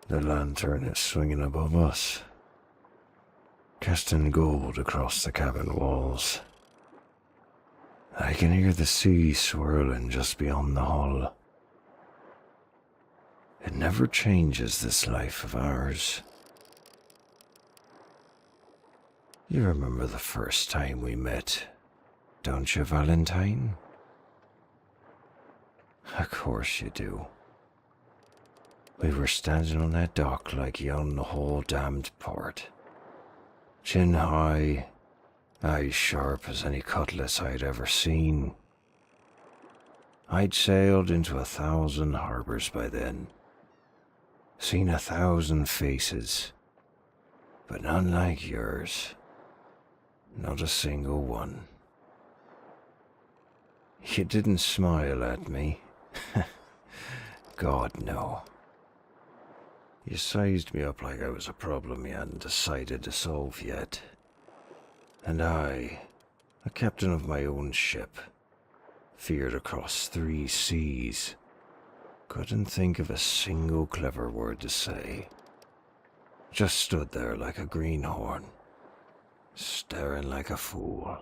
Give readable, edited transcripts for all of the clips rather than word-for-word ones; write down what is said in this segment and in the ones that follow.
The lantern is swinging above us, casting gold across the cabin walls. I can hear the sea swirling just beyond the hull. It never changes, this life of ours. You remember the first time we met, don't you, Valentine? Of course you do. We were standing on that dock like you owned the whole damned port. Chin high, eyes sharp as any cutlass I'd ever seen. I'd sailed into 1,000 harbors by then. Seen 1,000 faces, but none like yours. Not a single one. You didn't smile at me. God, no. You sized me up like I was a problem you hadn't decided to solve yet. And I, a captain of my own ship, feared across 3 seas, couldn't think of a single clever word to say. Just stood there like a greenhorn, staring like a fool.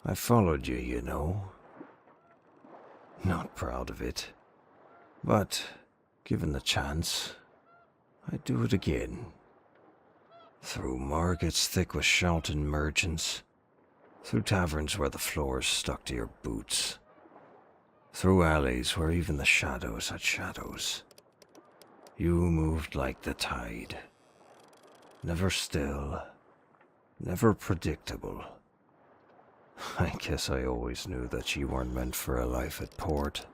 I followed you, you know. Not proud of it. But, given the chance, I'd do it again. Through markets thick with shouting merchants, through taverns where the floors stuck to your boots, through alleys where even the shadows had shadows. You moved like the tide. Never still, never predictable. I guess I always knew that you weren't meant for a life at port.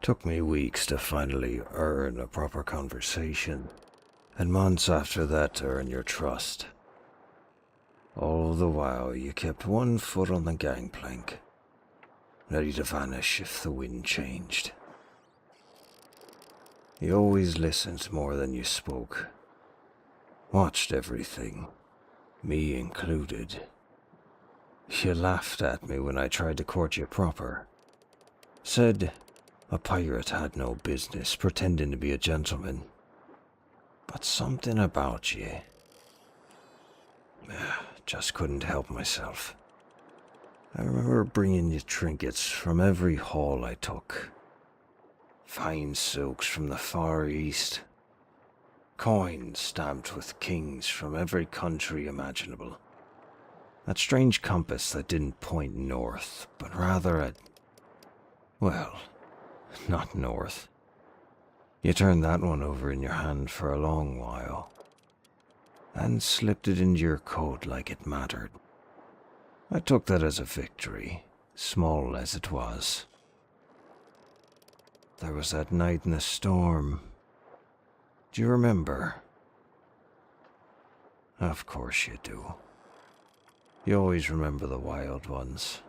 Took me weeks to finally earn a proper conversation, and months after that to earn your trust. All the while you kept one foot on the gangplank, ready to vanish if the wind changed. You always listened more than you spoke. Watched everything, me included. You laughed at me when I tried to court you proper. Said a pirate had no business pretending to be a gentleman. But something about you. Just couldn't help myself. I remember bringing you trinkets from every haul I took. Fine silks from the Far East. Coins stamped with kings from every country imaginable. That strange compass that didn't point north, but rather at... well, not north. You turned that one over in your hand for a long while, and slipped it into your coat like it mattered. I took that as a victory, small as it was. There was that night in the storm. Do you remember? Of course you do. You always remember the wild ones.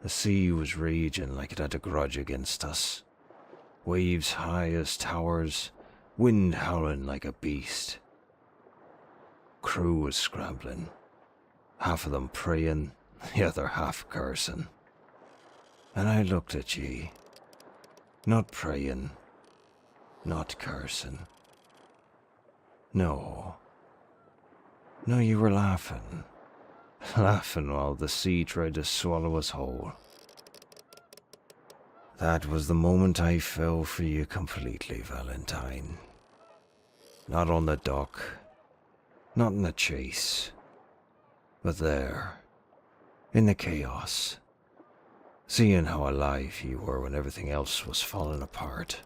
The sea was raging like it had a grudge against us. Waves high as towers, wind howling like a beast. Crew was scrambling, half of them praying, the other half cursing. And I looked at ye, not praying, not cursing. No, you were laughing. Laughing while the sea tried to swallow us whole. That was the moment I fell for you completely, Valentine. Not on the dock, not in the chase, but there, in the chaos, seeing how alive you were when everything else was falling apart.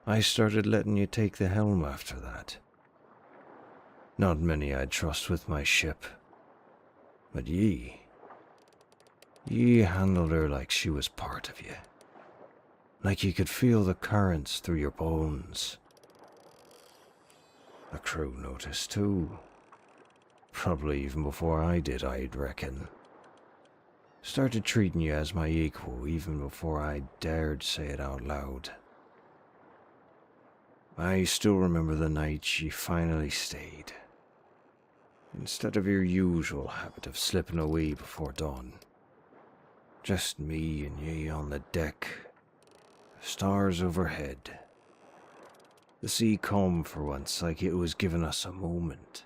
I started letting you take the helm after that. Not many I'd trust with my ship, but ye handled her like she was part of you, like you could feel the currents through your bones. The crew noticed too, probably even before I did, I'd reckon. Started treating you as my equal even before I dared say it out loud. I still remember the night she finally stayed. instead of your usual habit of slipping away before dawn. Just me and ye on the deck, stars overhead. The sea calm for once, like it was giving us a moment.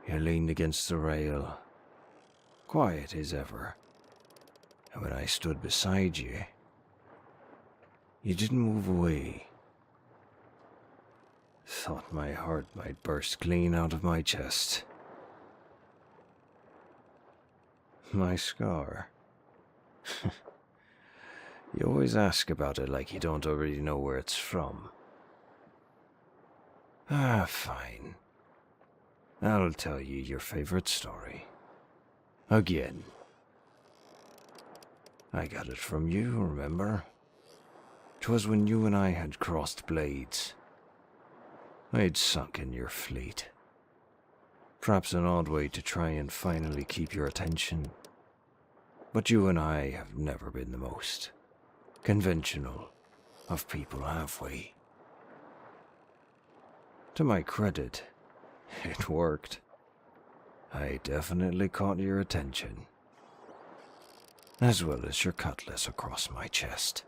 You leaned against the rail, quiet as ever, and when I stood beside you, you didn't move away. Thought my heart might burst clean out of my chest. My scar. You always ask about it like you don't already know where it's from. Ah, fine. I'll tell you your favorite story. Again. I got it from you, remember? 'Twas when you and I had crossed blades. I'd sunk in your fleet. Perhaps an odd way to try and finally keep your attention. But you and I have never been the most conventional of people, have we? To my credit, it worked. I definitely caught your attention. As well as your cutlass across my chest.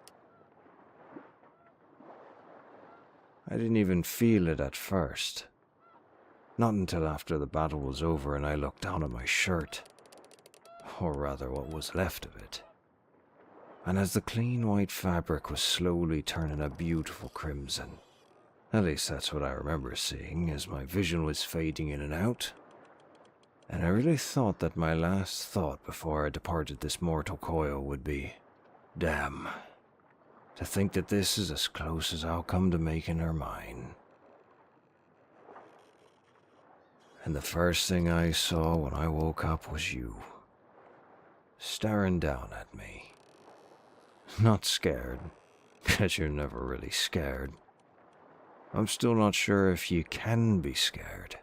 I didn't even feel it at first. Not until after the battle was over and I looked down at my shirt. Or rather what was left of it. And as the clean white fabric was slowly turning a beautiful crimson, at least that's what I remember seeing as my vision was fading in and out, and I really thought that my last thought before I departed this mortal coil would be, damn, to think that this is as close as I'll come to making her mine. And the first thing I saw when I woke up was you, staring down at me. Not scared, 'cause you're never really scared. I'm still not sure if you can be scared.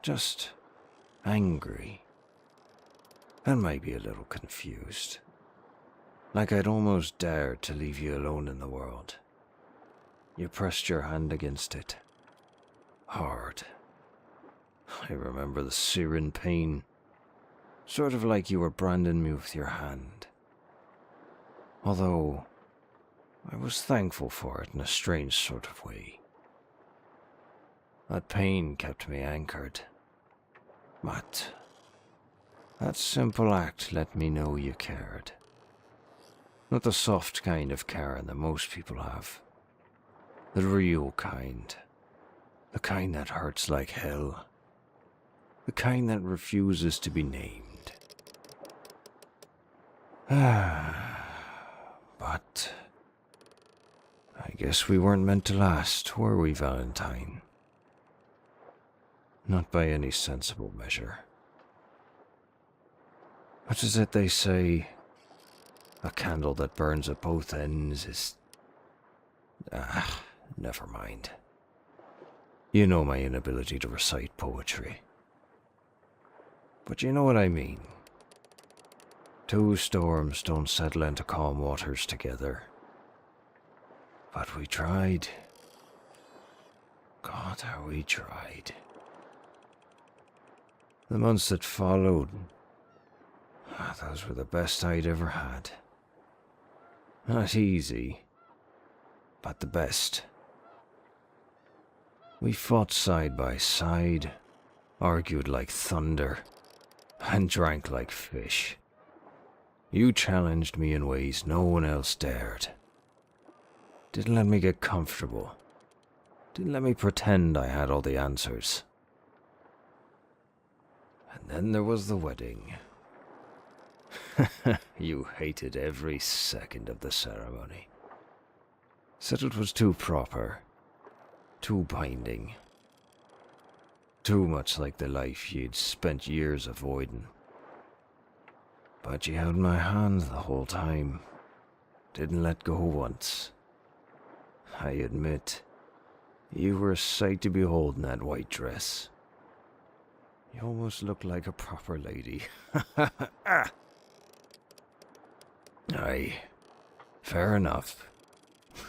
Just angry. And maybe a little confused. Like I'd almost dared to leave you alone in the world. You pressed your hand against it. Hard. I remember the searing pain. Sort of like you were branding me with your hand. Although, I was thankful for it in a strange sort of way. That pain kept me anchored. But that simple act let me know you cared. Not the soft kind of caring that most people have. The real kind. The kind that hurts like hell. The kind that refuses to be named. But I guess we weren't meant to last, were we, Valentine? Not by any sensible measure. What is it they say? A candle that burns at both ends is... never mind. You know my inability to recite poetry. But you know what I mean. Two storms don't settle into calm waters together. But we tried. God, how we tried. The months that followed, those were the best I'd ever had. Not easy, but the best. We fought side by side, argued like thunder, and drank like fish. You challenged me in ways no one else dared. Didn't let me get comfortable. Didn't let me pretend I had all the answers. And then there was the wedding. You hated every second of the ceremony. Said it was too proper, too binding, too much like the life you'd spent years avoiding. But you held my hand the whole time, didn't let go once. I admit, you were a sight to behold in that white dress. You almost looked like a proper lady. Aye, fair enough.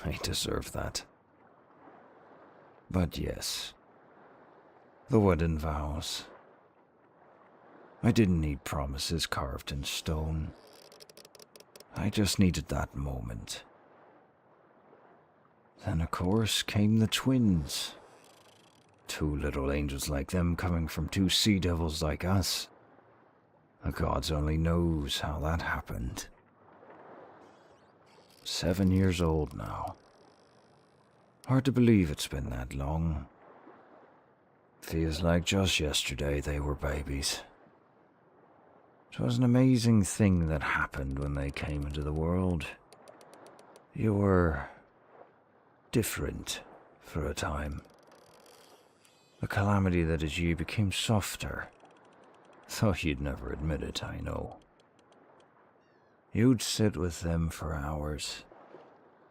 I deserve that. But yes, The wedding vows. I didn't need promises carved in stone. I just needed that moment. Then, of course, came the twins. Two little angels like them coming from two sea devils like us. The gods only knows how that happened. 7 years old now. Hard to believe it's been that long. Feels like just yesterday they were babies. It was an amazing thing that happened when they came into the world. You were different for a time. The calamity that is you became softer. Though you'd never admit it, I know. You'd sit with them for hours,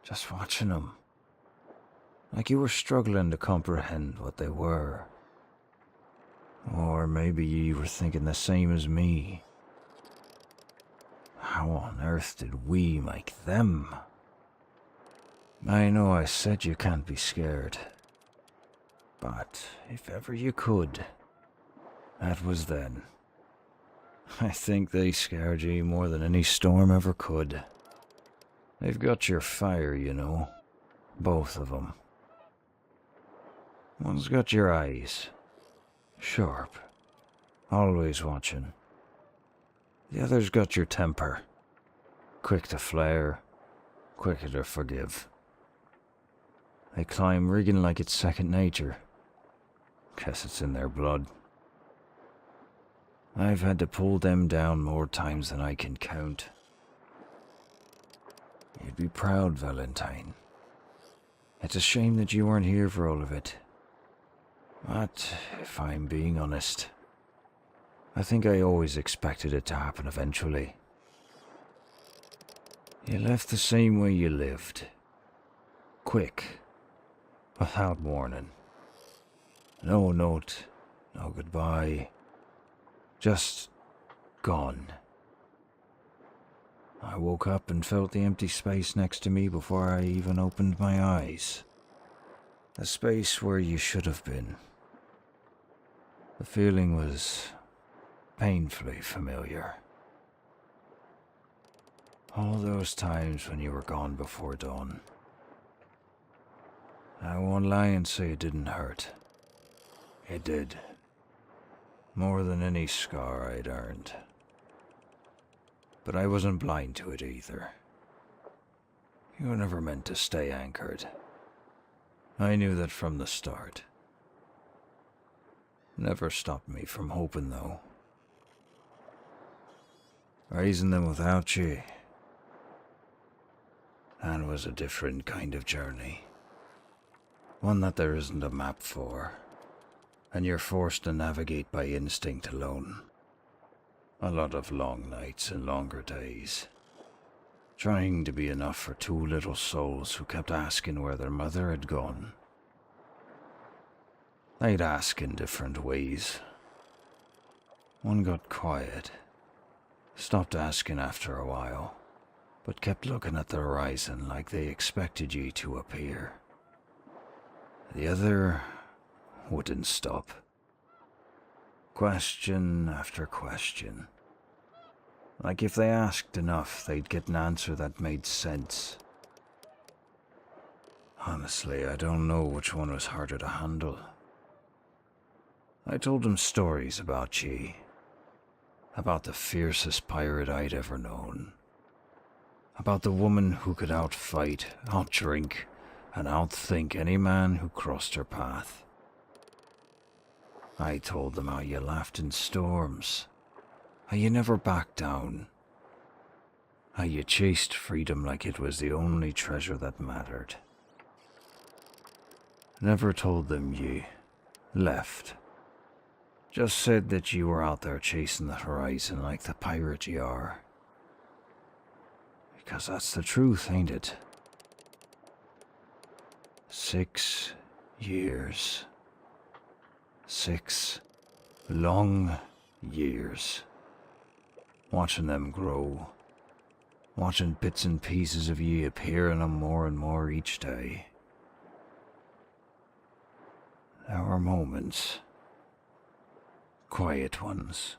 just watching them. Like you were struggling to comprehend what they were. Or maybe you were thinking the same as me. How on earth did we make them? I know I said you can't be scared. But if ever you could, that was then. I think they scared you more than any storm ever could. They've got your fire, you know. Both of them. One's got your eyes. Sharp. Always watching. The other's got your temper. Quick to flare. Quicker to forgive. They climb rigging like it's second nature. Guess it's in their blood. I've had to pull them down more times than I can count. You'd be proud, Valentine. It's a shame that you weren't here for all of it. But, if I'm being honest, I think I always expected it to happen eventually. You left the same way you lived. Quick. Without warning. No note, no goodbye. Just gone. I woke up and felt the empty space next to me before I even opened my eyes. The space where you should have been. The feeling was painfully familiar. All those times when you were gone before dawn. I won't lie and say it didn't hurt. It did. More than any scar I'd earned. But I wasn't blind to it either. You were never meant to stay anchored. I knew that from the start. Never stopped me from hoping, though. Raising them without you, that was a different kind of journey. One that there isn't a map for, and you're forced to navigate by instinct alone. A lot of long nights and longer days, trying to be enough for two little souls who kept asking where their mother had gone. They'd ask in different ways. One got quiet, stopped asking after a while, but kept looking at the horizon like they expected you to appear. The other wouldn't stop. Question after question. Like if they asked enough, they'd get an answer that made sense. Honestly, I don't know which one was harder to handle. I told them stories about ye. About the fiercest pirate I'd ever known. About the woman who could outfight, outdrink, and outthink any man who crossed her path. I told them how you laughed in storms, how you never backed down, how you chased freedom like it was the only treasure that mattered. Never told them you left. Just said that you were out there chasing the horizon like the pirate you are. Because that's the truth, ain't it? 6 years. 6 long years. Watching them grow. Watching bits and pieces of ye appear in them more and more each day. There were moments quiet ones.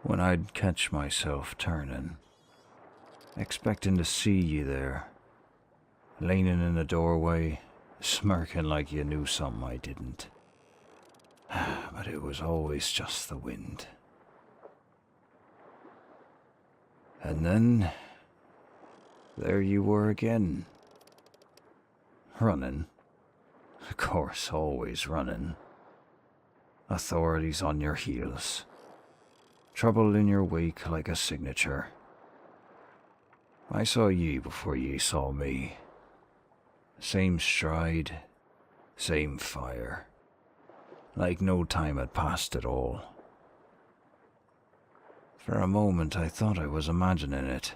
When I'd catch myself turning, expecting to see you there, leaning in the doorway, smirking like you knew something I didn't. But it was always just the wind. And then, there you were again. Running. Of course, always running. Authorities on your heels. Trouble in your wake like a signature. I saw ye before ye saw me. Same stride, same fire. Like no time had passed at all. For a moment I thought I was imagining it.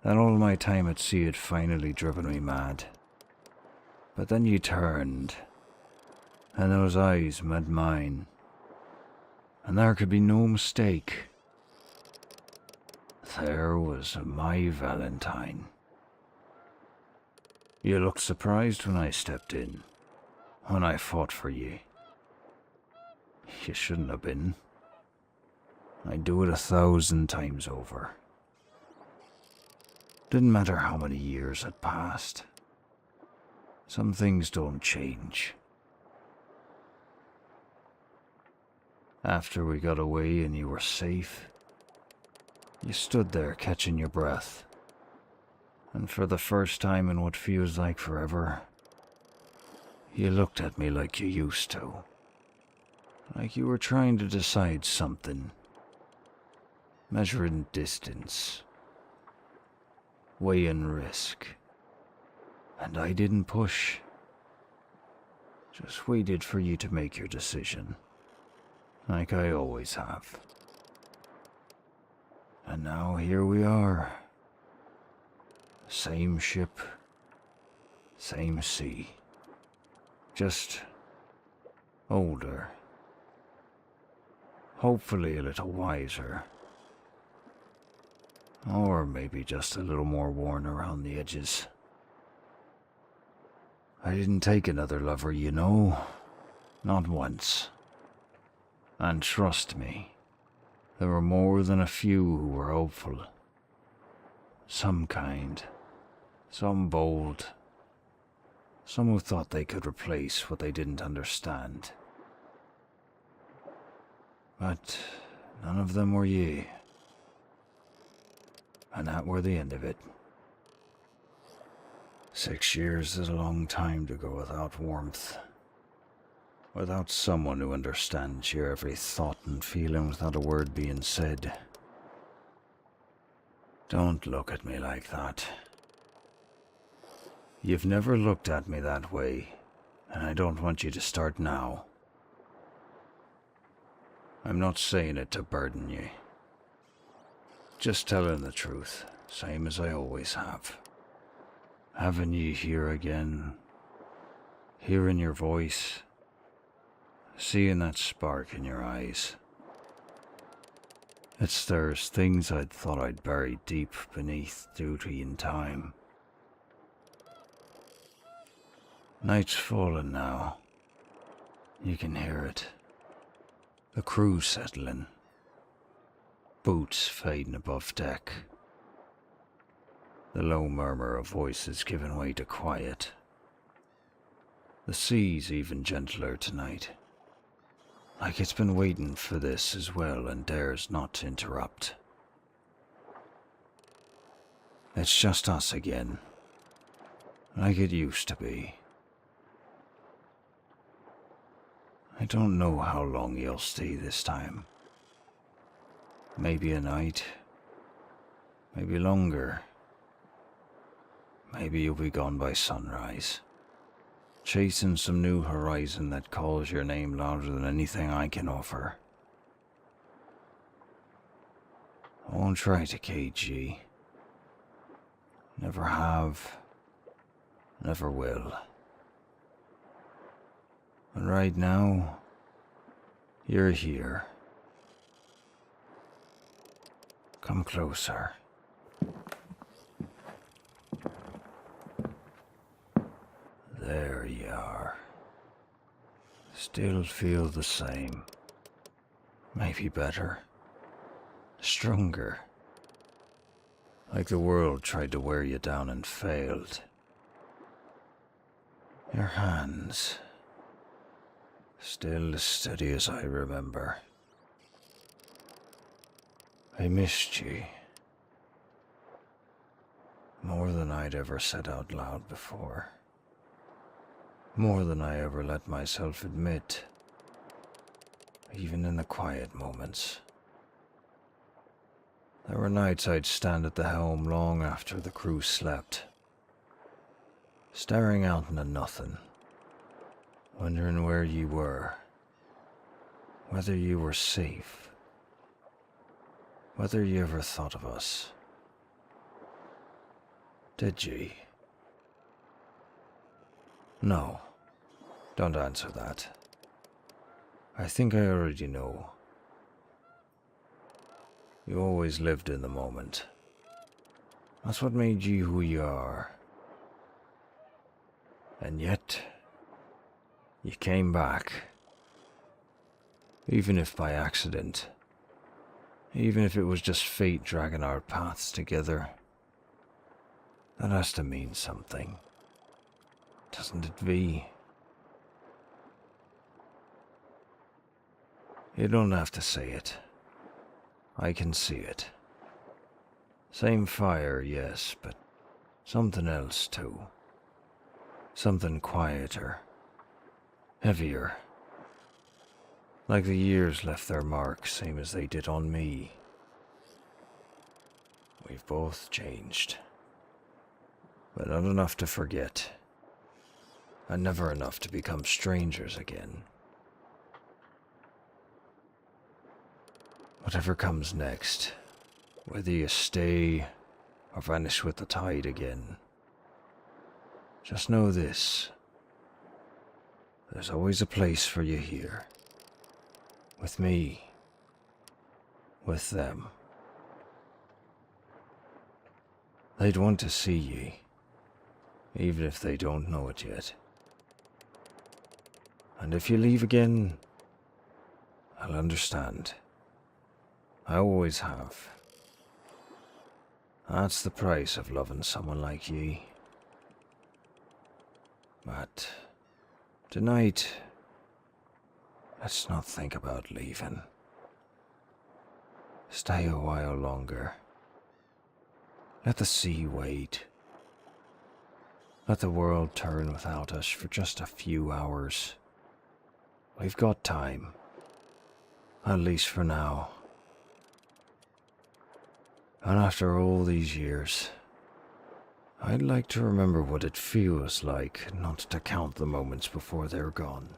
That all my time at sea had finally driven me mad. But then you turned, and those eyes met mine, and there could be no mistake. There was my Valentine. You looked surprised when I stepped in, when I fought for ye. You shouldn't have been. I'd do it 1,000 times over. Didn't matter how many years had passed. Some things don't change. After we got away and you were safe, you stood there catching your breath. And for the first time in what feels like forever, you looked at me like you used to. Like you were trying to decide something. Measuring distance. Weighing risk. And I didn't push. Just waited for you to make your decision. Like I always have. And now here we are. Same ship. Same sea. Just older. Hopefully a little wiser. Or maybe just a little more worn around the edges. I didn't take another lover, you know. Not once. And trust me, there were more than a few who were hopeful. Some kind. Some bold. Some who thought they could replace what they didn't understand. But none of them were ye. And that were the end of it. 6 years is a long time to go without warmth. Without someone who understands your every thought and feeling without a word being said. Don't look at me like that. You've never looked at me that way, and I don't want you to start now. I'm not saying it to burden you. Just telling the truth, same as I always have. Having you here again, hearing your voice, seeing that spark in your eyes. It stirs things I'd thought I'd buried deep beneath duty and time. Night's falling now. You can hear it. The crew settling. Boots fading above deck. The low murmur of voices giving way to quiet. The sea's even gentler tonight. Like it's been waiting for this as well and dares not to interrupt. It's just us again. Like it used to be. I don't know how long you'll stay this time. Maybe a night. Maybe longer. Maybe you'll be gone by sunrise. Chasing some new horizon that calls your name louder than anything I can offer. I won't try to cage ye. Never have. Never will. But right now, you're here. Come closer. There you are. Still feel the same. Maybe better. Stronger. Like the world tried to wear you down and failed. Your hands. Still as steady as I remember. I missed you. More than I'd ever said out loud before. More than I ever let myself admit. Even in the quiet moments. There were nights I'd stand at the helm long after the crew slept. Staring out into nothing. Wondering where you were. Whether you were safe. Whether you ever thought of us. Did you? No. Don't answer that. I think I already know. You always lived in the moment. That's what made you who you are. And yet, you came back. Even if by accident. Even if it was just fate dragging our paths together. That has to mean something. Doesn't it, V? You don't have to say it. I can see it. Same fire, yes, but something else too. Something quieter. Heavier. Like the years left their mark, same as they did on me. We've both changed. But not enough to forget. And never enough to become strangers again. Whatever comes next, whether you stay or vanish with the tide again, just know this. There's always a place for you here. With me. With them. They'd want to see ye, even if they don't know it yet. And if you leave again, I'll understand. I always have. That's the price of loving someone like ye. But tonight, let's not think about leaving. Stay a while longer. Let the sea wait. Let the world turn without us for just a few hours. We've got time. At least for now. And after all these years, I'd like to remember what it feels like not to count the moments before they're gone.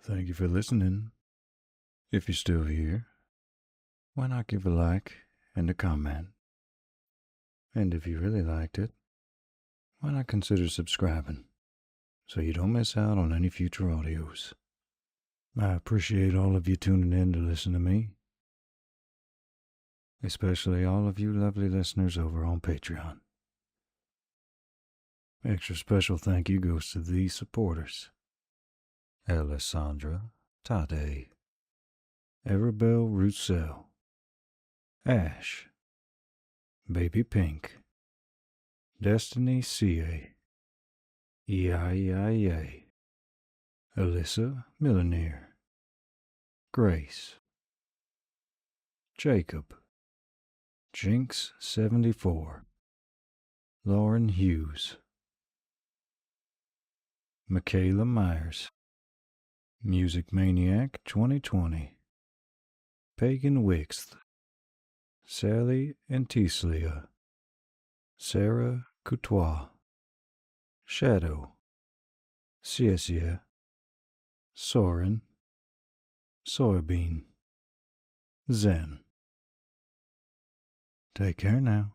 Thank you for listening. If you're still here, why not give a like and a comment? And if you really liked it, why not consider subscribing so you don't miss out on any future audios? I appreciate all of you tuning in to listen to me, especially all of you lovely listeners over on Patreon. Extra special thank you goes to these supporters: Alessandra Tade, Arabelle Roussel, Ash, Baby Pink, Destiny CA, EIEIA, Alyssa Millionaire, Grace, Jacob, Jinx 74, Lauren Hughes, Michaela Myers, Music Maniac 2020, Pagan Wixth, Sally Antislia, Sarah Coutois, Shadow, Ciesia, Soren, Soybean, Zen. Take care now.